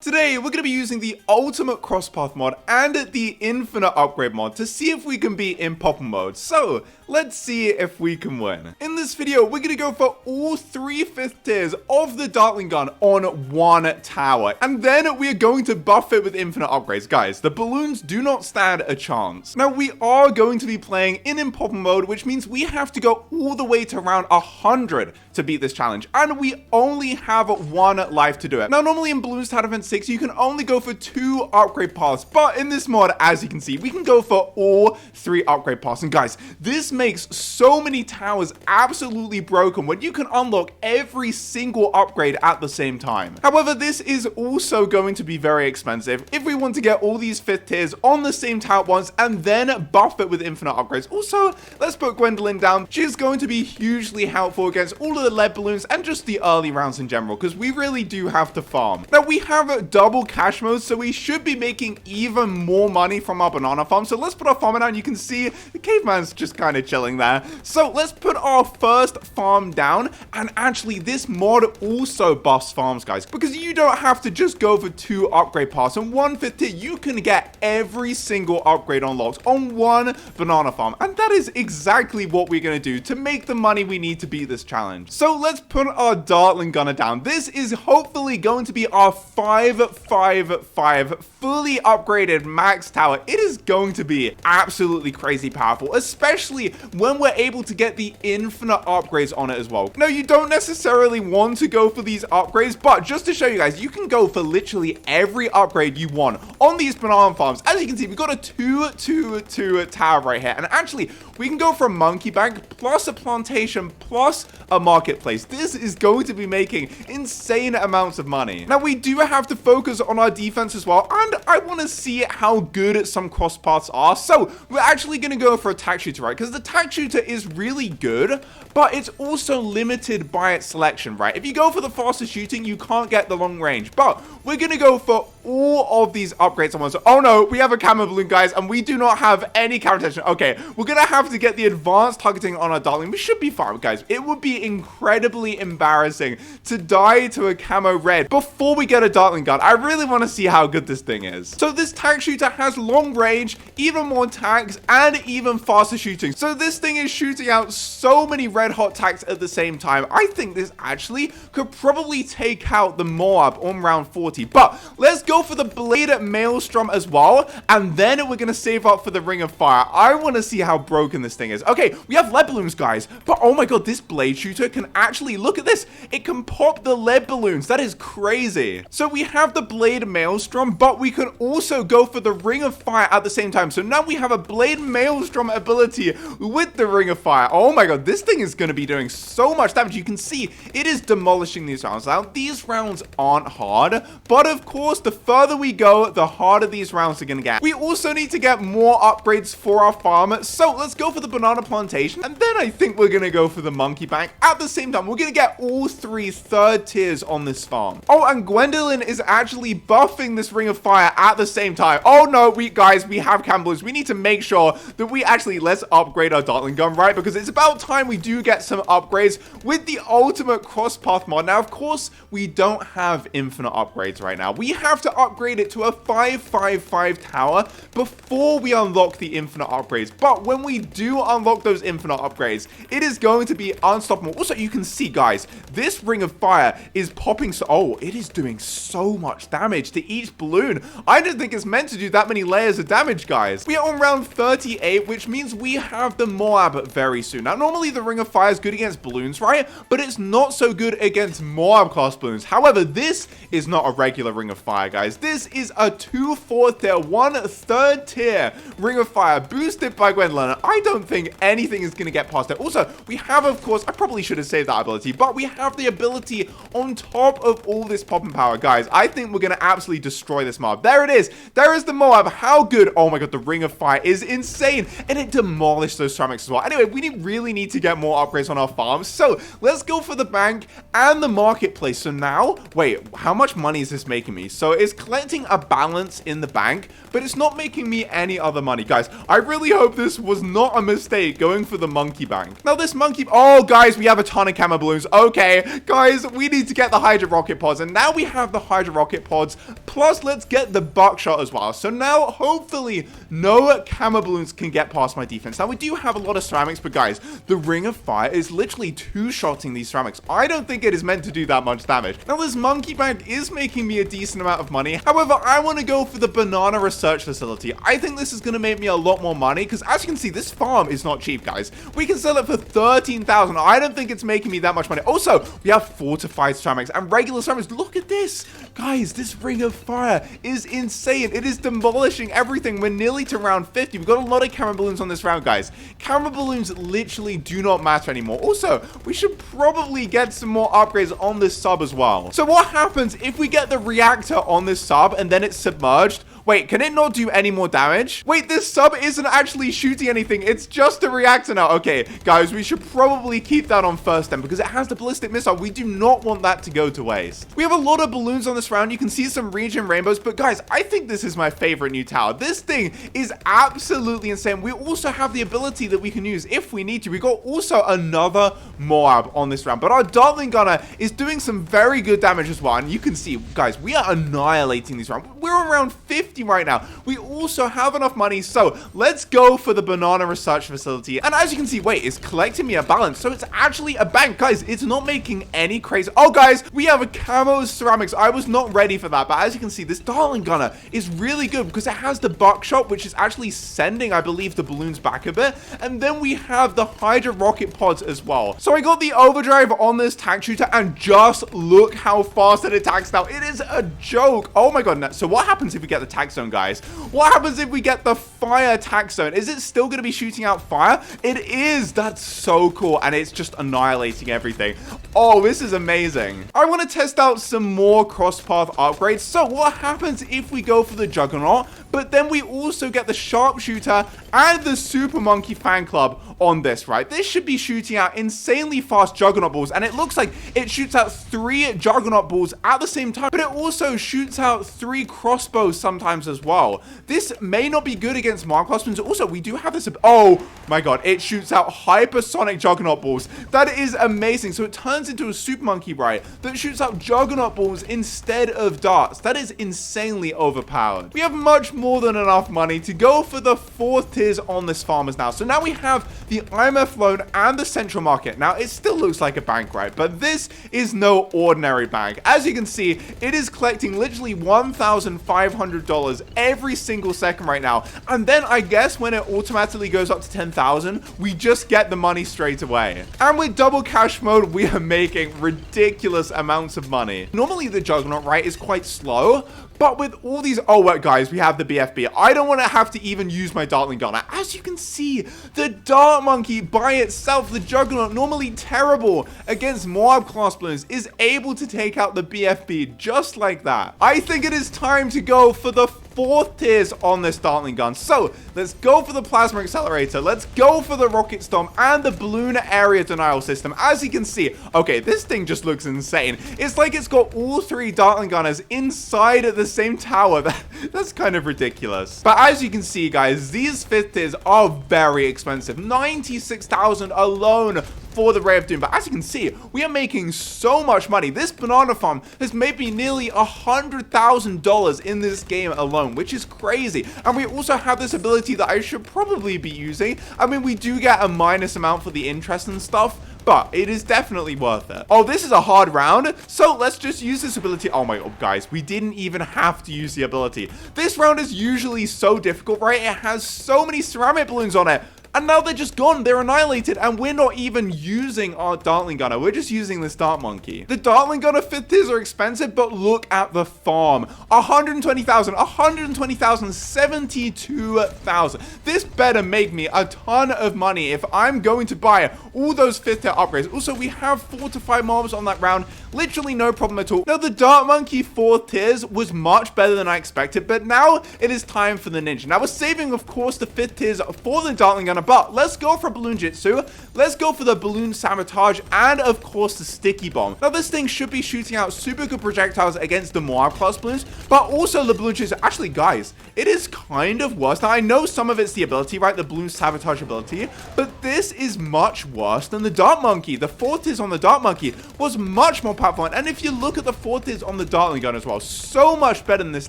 Today, we're going to be using the Ultimate Crosspath mod and the Infinite Upgrade mod to see if we can beat in Popple mode. So, let's see if we can win. In this video, we're going to go for all 3 5th tiers of the Dartling gun on one tower. And then we are going to buff it with infinite upgrades. Guys, the balloons do not stand a chance. Now, we are going to be playing in Popple mode, which means we have to go all the way to around 100 to beat this challenge. And we only have 1 life to do it. Now, normally in Bloons Tower Defense 6, you can only go for 2 upgrade paths, but in this mod, as you can see, we can go for all 3 upgrade paths. And guys, this makes so many towers absolutely broken when you can unlock every single upgrade at the same time. However, this is also going to be very expensive if we want to get all these 5th tiers on the same tower at once and then buff it with infinite upgrades. Also, let's put Gwendolyn down. She's going to be hugely helpful against all of the lead balloons and just the early rounds in general, because we really do have to farm. Now, we have double cash mode, so we should be making even more money from our banana farm. So let's put our farmer down. You can see the caveman's just kind of chilling there. So let's put our first farm down, and actually this mod also buffs farms, guys, because you don't have to just go for 2 upgrade paths. On 1 5th tier, you can get every single upgrade unlocked on 1 banana farm, and that is exactly what we're going to do to make the money we need to beat this challenge. So let's put our Dartling gunner down. This is hopefully going to be our 555 fully upgraded max tower. It is going to be absolutely crazy powerful, especially when we're able to get the infinite upgrades on it as well. Now, you don't necessarily want to go for these upgrades, but just to show you guys, you can go for literally every upgrade you want on these banana farms. As you can see, we've got a 2-2-2 tower right here, and actually we can go for a monkey bank plus a plantation plus a marketplace. This is going to be making insane amounts of money. Now, we do have to focus on our defense as well, and I want to see how good some cross paths are. So we're actually going to go for a tack shooter, right? Because the tack shooter is really good, but it's also limited by its selection, right? If you go for the faster shooting, you can't get the long range, but we're going to go for all of these upgrades at once. Oh no, we have a camo balloon, guys, and we do not have any camera detection. Okay, we're gonna have to get the advanced targeting on our Dartling. We should be fine, guys. It would be incredibly embarrassing to die to a camo red before we get a Dartling gun. I really want to see how good this thing is. So this tack shooter has long range, even more tacks, and even faster shooting. So this thing is shooting out so many red hot tacks at the same time. I think this actually could probably take out the Moab on round 40. But let's go for the Blade Maelstrom as well, and then we're going to save up for the Ring of Fire. I want to see how broken this thing is. Okay, we have lead balloons, guys, but oh my god, this blade shooter can actually, look at this, it can pop the lead balloons. That is crazy. So we have the Blade Maelstrom, but we can also go for the Ring of Fire at the same time. So now we have a Blade Maelstrom ability with the Ring of Fire. Oh my god, this thing is going to be doing so much damage. You can see it is demolishing these rounds. Now, these rounds aren't hard, but of course, the further we go, the harder these rounds are going to get. We also need to get more upgrades for our farm. So let's go for the banana plantation, and then I think we're going to go for the monkey bank. At the same time, we're going to get all 3 3rd tiers on this farm. Oh, and Gwendolyn is actually buffing this Ring of Fire at the same time. Oh no, guys, we have camo balloons. We need to make sure that we actually, let's upgrade our Dartling gun, right? Because it's about time we do get some upgrades with the Ultimate Crosspath mod. Now, of course, we don't have infinite upgrades right now. We have to upgrade it to a 555 tower before we unlock the infinite upgrades. But when we do unlock those infinite upgrades, it is going to be unstoppable. Also, you can see, guys, this Ring of Fire is popping. So, oh, it is doing so much damage to each balloon. I don't think it's meant to do that many layers of damage, guys. We are on round 38, which means we have the Moab very soon. Now, normally the Ring of Fire is good against balloons, right? But it's not so good against Moab class balloons. However, this is not a regular Ring of Fire, guys. This is a 2 4th tier, 1 3rd tier Ring of Fire boosted by Gwendolyn. I don't think anything is going to get past it. Also, we have, of course, I probably should have saved that ability, but we have the ability on top of all this popping power. Guys, I think we're going to absolutely destroy this mob. There it is. There is the Moab. How good. Oh my god, the Ring of Fire is insane, and it demolished those ceramics as well. Anyway, we really need to get more upgrades on our farms, so let's go for the bank and the marketplace. So now, wait, how much money is this making me? So it's is collecting a balance in the bank, but it's not making me any other money. Guys, I really hope this was not a mistake going for the monkey bank. Now, this monkey... Oh, guys, we have a ton of camo balloons. Okay, guys, we need to get the Hydra rocket pods, and now we have the Hydra rocket pods, plus let's get the buckshot as well. So now, hopefully, no camo balloons can get past my defense. Now, we do have a lot of ceramics, but guys, the Ring of Fire is literally two-shotting these ceramics. I don't think it is meant to do that much damage. Now, this monkey bank is making me a decent amount of money. However, I want to go for the banana research facility. I think this is going to make me a lot more money, because as you can see, this farm is not cheap, guys. We can sell it for 13,000. I don't think it's making me that much money. Also, we have fortified ceramics and regular ceramics. Look at this. Guys, this Ring of Fire is insane. It is demolishing everything. We're nearly to round 50. We've got a lot of camera balloons on this round, guys. Camera balloons literally do not matter anymore. Also, we should probably get some more upgrades on this sub as well. So what happens if we get the reactor on this sub and then it's submerged? Wait, can it not do any more damage? Wait, this sub isn't actually shooting anything. It's just a reactor now. Okay, guys, we should probably keep that on first then, because it has the ballistic missile. We do not want that to go to waste. We have a lot of balloons on this round. You can see some region rainbows, but guys, I think this is my favorite new tower. This thing is absolutely insane. We also have the ability that we can use if we need to. We got also another Moab on this round, but our Dartling Gunner is doing some very good damage as well. And you can see, guys, we are annihilating these rounds. We're around 50 right now. We also have enough money, so let's go for the banana research facility. And as you can see, wait, it's collecting me a balance, so it's actually a bank. Guys, it's not making any crazy... Oh, guys, we have a camo ceramics. I was not ready for that, but as you can see, this Dartling Gunner is really good because it has the buckshot, which is actually sending, I believe, the balloons back a bit. And then we have the Hydra rocket pods as well. So I got the overdrive on this Tack shooter, and just look how fast it attacks now. It is a joke. Oh my god. So what happens if we get the Tack zone, guys? What happens if we get the fire Tack zone? Is it still going to be shooting out fire? It is. That's so cool, and it's just annihilating everything. Oh, this is amazing. I want to test out some more cross-path upgrades. So what happens if we go for the Juggernaut, but then we also get the Sharpshooter and the Super Monkey Fan Club on this, right? This should be shooting out insanely fast Juggernaut balls, and it looks like it shoots out 3 Juggernaut balls at the same time, but it also shoots out 3 crossbows sometimes as well. This may not be good against Mark Crossbows. Also, we do have this... Oh my god, it shoots out hypersonic Juggernaut balls. That is amazing. So it turns into a Super Monkey, right, that shoots out Juggernaut balls instead of darts. That is insanely overpowered. We have much more than enough money to go for the 4th tiers on this farmers now. So now we have the IMF loan and the central market. Now, it still looks like a bank, right? But this is no ordinary bank. As you can see, it is collecting literally $1,500 every single second right now. And then I guess when it automatically goes up to 10,000, we just get the money straight away. And with double cash mode, we are making ridiculous amounts of money. Normally, the Juggernaut, right, is quite slow. But with all these... Oh, wait, guys, we have the BFB. I don't want to have to even use my Dartling Gunner. As you can see, the Dart Monkey by itself, the Juggernaut, normally terrible against Moab class balloons, is able to take out the BFB just like that. I think it is time to go for the 4th tiers on this Dartling gun. So let's go for the Plasma Accelerator. Let's go for the Rocket Storm and the Balloon Area Denial System. As you can see, okay, this thing just looks insane. It's like it's got all 3 Dartling Gunners inside the same tower. That's kind of ridiculous. But as you can see, guys, these 5th tiers are very expensive. 96,000 alone for the Ray of Doom. But as you can see, we are making so much money. This banana farm has made me nearly $100,000 in this game alone, which is crazy. And we also have this ability that I should probably be using. I mean, we do get a minus amount for the interest and stuff, but it is definitely worth it. Oh, this is a hard round, so let's just use this ability. Oh my god, guys, we didn't even have to use the ability. This round is usually so difficult, right? It has so many ceramic balloons on it. And now they're just gone. They're annihilated. And we're not even using our Dartling Gunner. We're just using this Dart Monkey. The Dartling Gunner 5th tiers are expensive, but look at the farm. 120,000, 120,000, 72,000. This better make me a ton of money if I'm going to buy all those 5th tier upgrades. Also, we have fortified mobs on that round. Literally no problem at all. Now, the Dart Monkey 4 tiers was much better than I expected, but now it is time for the Ninja. Now, we're saving, of course, the 5th tiers for the Dartling Gunner, but let's go for Balloon Jitsu. Let's go for the Balloon Sabotage, and, of course, the Sticky Bomb. Now, this thing should be shooting out super good projectiles against the Moab class balloons, but also the Balloon Jitsu. Actually, guys, it is kind of worse. Now, I know some of it's the ability, right? The Balloon Sabotage ability, but this is much worse than the Dart Monkey. The 4 tiers on the Dart Monkey was much more powerful, and if you look at the 4 tiers on the Dartling Gun as well, so much better than this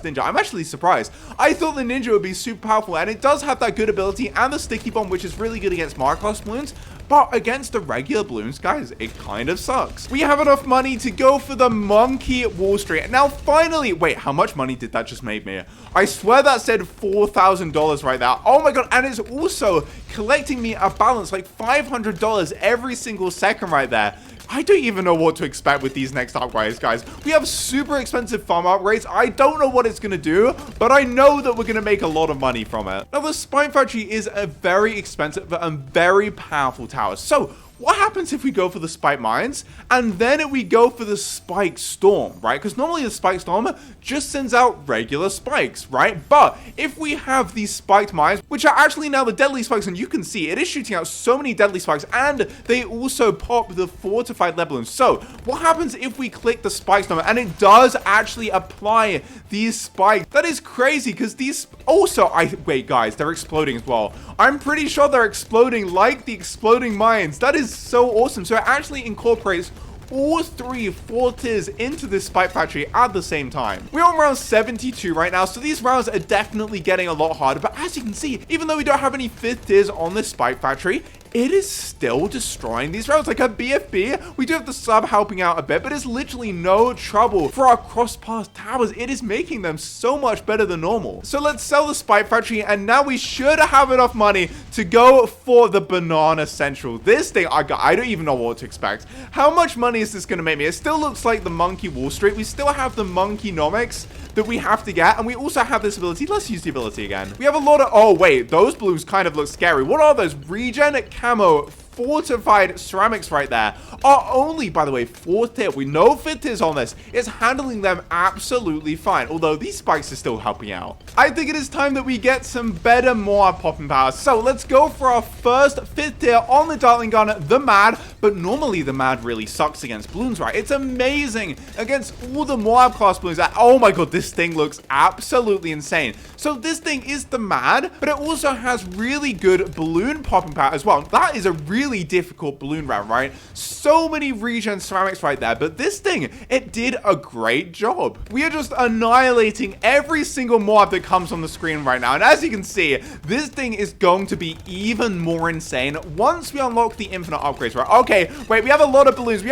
Ninja. I'm actually surprised. I thought the Ninja would be super powerful, and it does have that good ability and the Sticky Bomb, which is really good against Moab class balloons. But against the regular balloons, guys, it kind of sucks. We have enough money to go for the Monkey Wall Street. Now, finally, wait, how much money did that just make me? I swear that said $4,000 right there. Oh my god, and it's also collecting me a balance like $500 every single second right there. I don't even know what to expect with these next upgrades, guys. We have super expensive farm upgrades. I don't know what it's going to do, but I know that we're going to make a lot of money from it. Now, the Spine Factory is a very expensive and very powerful tower. So, what happens if we go for the Spike Mines and then we go for the Spike Storm, right? Because normally the Spike Storm just sends out regular spikes, right? But if we have these Spiked Mines, which are actually now the deadly spikes, and you can see it is shooting out so many deadly spikes, and they also pop the fortified lead balloons. So what happens if we click the Spike Storm and it does actually apply these spikes? That is crazy, because these also, wait guys, they're exploding as well. I'm pretty sure they're exploding like the exploding mines. That is so awesome. So it actually incorporates all 3 4 tiers into this Spike Factory at the same time. We're on round 72 right now, so these rounds are definitely getting a lot harder. But as you can see, even though we don't have any 5th tiers on this Spike Factory, it is still destroying these rounds. Like a BFB, we do have the sub helping out a bit, but it's literally no trouble for our cross-path towers. It is making them so much better than normal. So let's sell the Spike Factory, and now we should have enough money to go for the Banana Central. This thing, I don't even know what to expect. How much money is this going to make me? It still looks like the Monkey Wall Street. We still have the Monkey Nomics that we have to get, and we also have this ability. Let's use the ability again. We have a lot of, oh wait, those balloons kind of look scary. What are those? Regen camo fortified ceramics right there are only, by the way, 4th tier. We know 5th tiers on this. It's handling them absolutely fine, although these spikes are still helping out. I think it is time that we get some better, more popping powers. So let's go for our first 5th tier on the Dartling Gun, the Mad. But normally the Mad really sucks against balloons, right? It's amazing against all the Moab class balloons. Oh my god, this thing looks absolutely insane. So this thing is the Mad, but it also has really good balloon popping power as well. That is a really difficult balloon round, right? So many regen ceramics right there, but this thing, it did a great job. We are just annihilating every single mob that comes on the screen right now, and as you can see, this thing is going to be even more insane once we unlock the infinite upgrades, right? Okay, wait, we have a lot of balloons.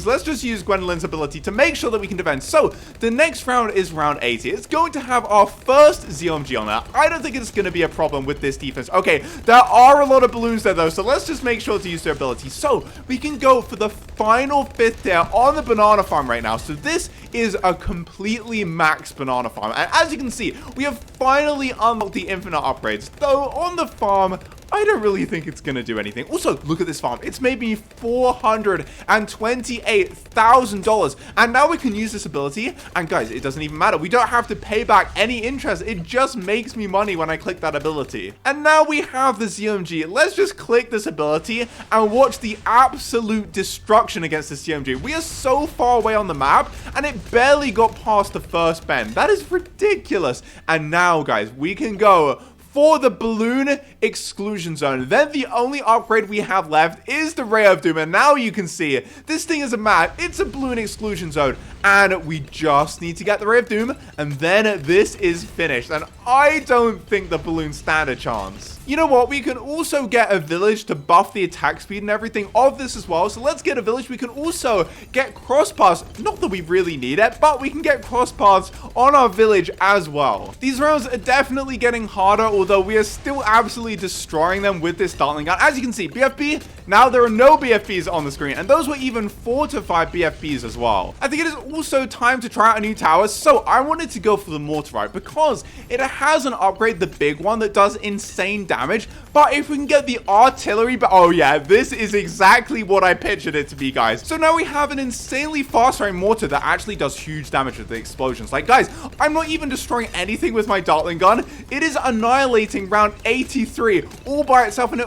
Let's just use Gwendolyn's ability to make sure that we can defend. So the next round is round 80. It's going to have our first ZOMG on that. I don't think it's going to be a problem with this defense. Okay, there are a lot of balloons there though, so let's just make sure to use their ability. So we can go for the final 5th tier on the banana farm right now. So this is a completely max banana farm, and as you can see, we have finally unlocked the infinite upgrades. Though on the farm, I don't really think it's going to do anything. Also, look at this farm. It's made me $428,000. And now we can use this ability. And guys, it doesn't even matter. We don't have to pay back any interest. It just makes me money when I click that ability. And now we have the ZMG. Let's just click this ability and watch the absolute destruction against the ZMG. We are so far away on the map, and it barely got past the first bend. That is ridiculous. And now, guys, we can go for the balloon exclusion zone. Then the only upgrade we have left is the Ray of Doom, and now you can see it. This thing is a map. It's a balloon exclusion zone, and we just need to get the Ray of Doom, and then this is finished. And I don't think the balloons stand a chance. You know what? We can also get a village to buff the attack speed and everything of this as well. So let's get a village. We can also get cross paths. Not that we really need it, but we can get cross paths on our village as well. These rounds are definitely getting harder, although we are still absolutely destroying them with this Dartling Gun. As you can see, BFB, now there are no BFBs on the screen, and those were even fortified BFBs as well. I think it is also time to try out a new tower. So I wanted to go for the Mortar, right? Because it has an upgrade, the big one, that does insane damage. But if we can get the artillery, oh yeah, this is exactly what I pictured it to be, guys. So now we have an insanely fast-firing mortar that actually does huge damage with the explosions. Like, guys, I'm not even destroying anything with my Dartling gun. It is annihilating round 83 all by itself. And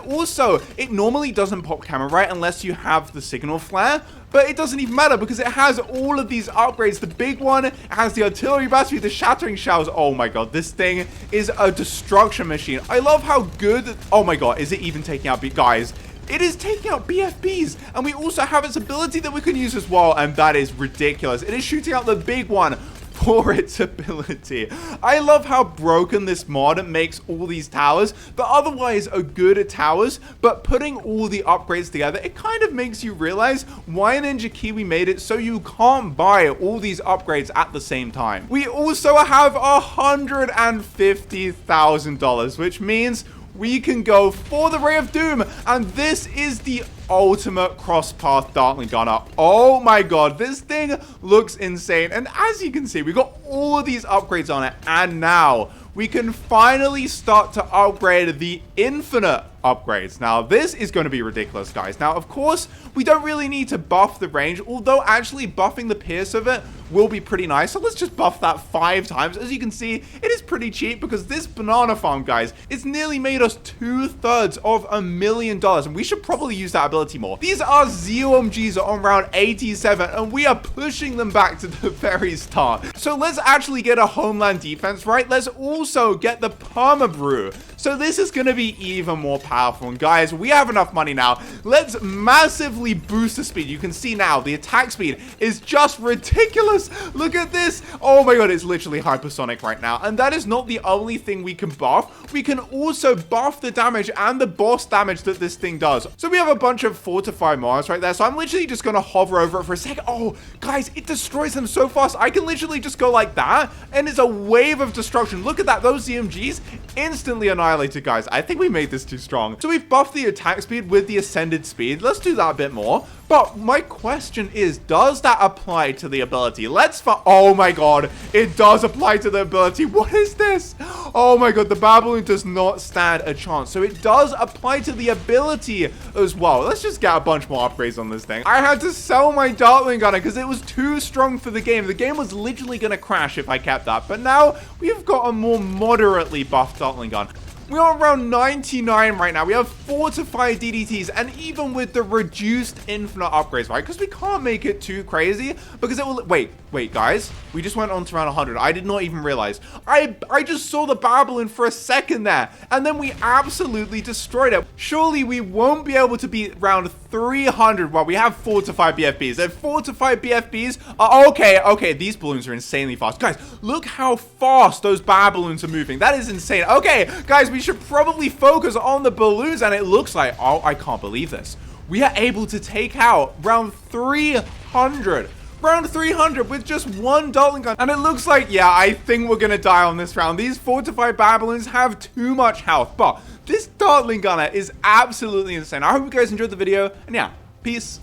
it normally doesn't pop camera, right? Unless you have the signal flare. But it doesn't even matter because it has all of these upgrades. The big one, it has the artillery battery, the shattering shells. Oh my god, this thing is a destruction machine. I love how good... Oh my god, is it even taking out... Guys, it is taking out BFBs. And we also have its ability that we can use as well. And that is ridiculous. It is shooting out the big one for its ability. I love how broken this mod makes all these towers that otherwise are good towers, but putting all the upgrades together, it kind of makes you realize why Ninja Kiwi made it so you can't buy all these upgrades at the same time. We also have $150,000, which means we can go for the Ray of Doom, and this is the ultimate cross-path Dartling gunner. Oh my god, this thing looks insane. And as you can see, we got all of these upgrades on it, and now we can finally start to upgrade the infinite upgrades. Now, this is going to be ridiculous, guys. Now, of course, we don't really need to buff the range, although actually buffing the pierce of it will be pretty nice. So let's just buff that 5 times. As you can see, it is pretty cheap because this banana farm, guys, it's nearly made us 2/3 of $1 million, and we should probably use that ability more. These are ZOMGs on round 87, and we are pushing them back to the very start. So let's actually get a homeland defense, right? Let's also get the perma brew. So this is going to be even more powerful. And guys, we have enough money now. Let's massively boost the speed. You can see now the attack speed is just ridiculous. Look at this. Oh my god, it's literally hypersonic right now. And that is not the only thing we can buff. We can also buff the damage and the boss damage that this thing does. So we have a bunch of fortified Mars right there. So I'm literally just going to hover over it for a second. Oh, guys, it destroys them so fast. I can literally just go like that, and it's a wave of destruction. Look at that. Those ZMGs instantly annihilated, guys. I think we made this too strong. So we've buffed the attack speed with the ascended speed. Let's do that a bit more. But my question is, does that apply to the ability? Oh my god, it does apply to the ability. What is this? Oh my god, the Baboon does not stand a chance. So it does apply to the ability as well. Let's just get a bunch more upgrades on this thing. I had to sell my Dartling gunner because it was too strong for the game. The game was literally going to crash if I kept that. But now we've got a more moderately buffed Dartling gun. We are around 99 right now. We have fortified DDTs, and even with the reduced infinite upgrades, right? Because we can't make it too crazy, because it will... Wait, guys. We just went on to around 100. I did not even realize. I just saw the Babylon for a second there, and then we absolutely destroyed it. Surely we won't be able to beat round 300 while we have fortified BFBs. And fortified BFBs are... Okay, these balloons are insanely fast. Guys, look how fast those Babylons are moving. That is insane. Okay, guys, we should probably focus on the balloons, and it looks like... Oh, I can't believe this. We are able to take out round 300. Round 300 with just one Dartling gun. And it looks like, yeah, I think we're going to die on this round. These fortified Babylons have too much health. But this Dartling gunner is absolutely insane. I hope you guys enjoyed the video. And yeah, peace.